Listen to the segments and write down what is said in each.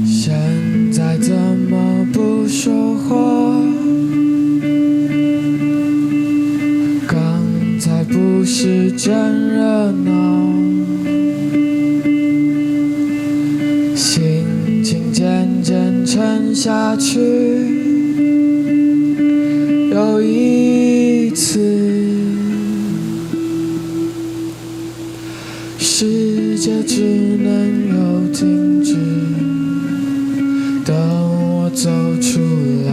现在怎么不说话？刚才不是真热闹，心情渐渐沉下去。有一次，世界只能有停止，等我走出来。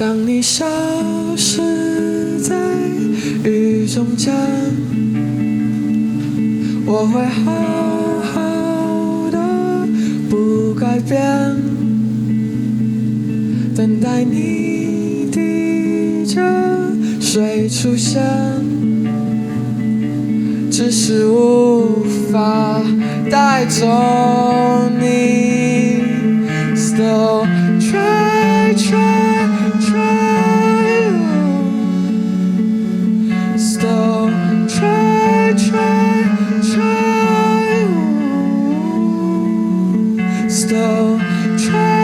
当你消失在雨中间，我会好好的不改变，等待你滴着水出现，只是无法带走你。Still try Still try Still try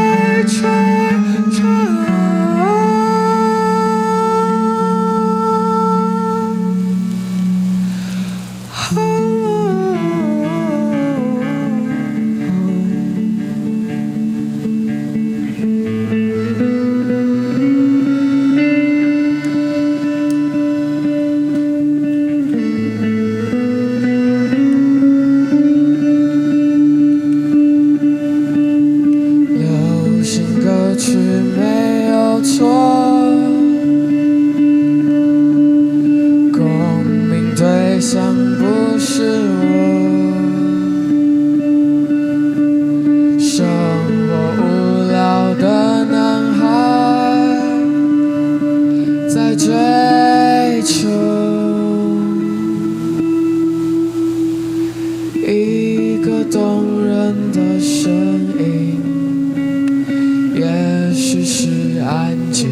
歌曲没有错，共鸣对象不是我，生活无聊的男孩在追求一个动人的声音，也许是安静。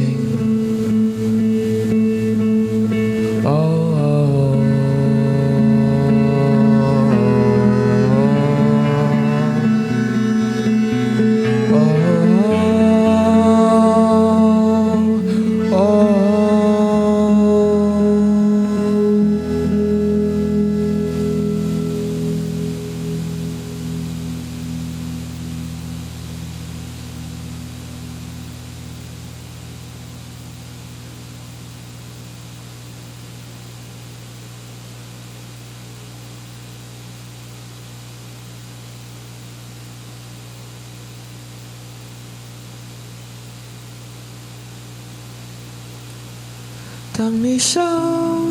当你消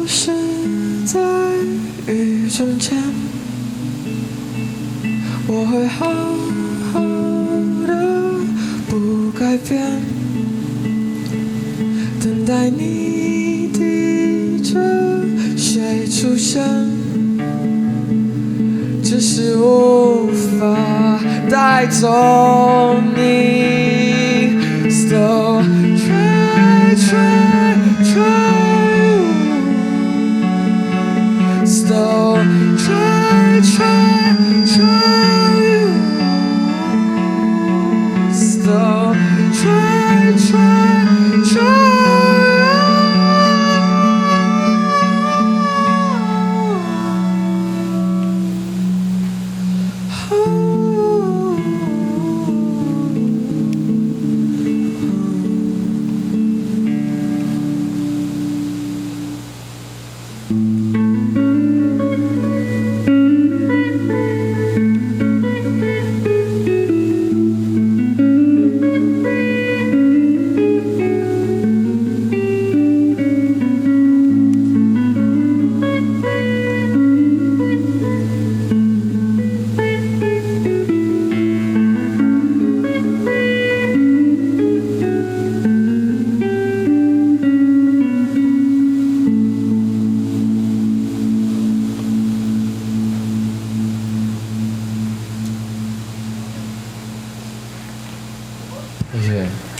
失在雨中间，我会好好的不改变，等待你滴着水出现，只是无法带走你。Still Still try Still try 谢谢。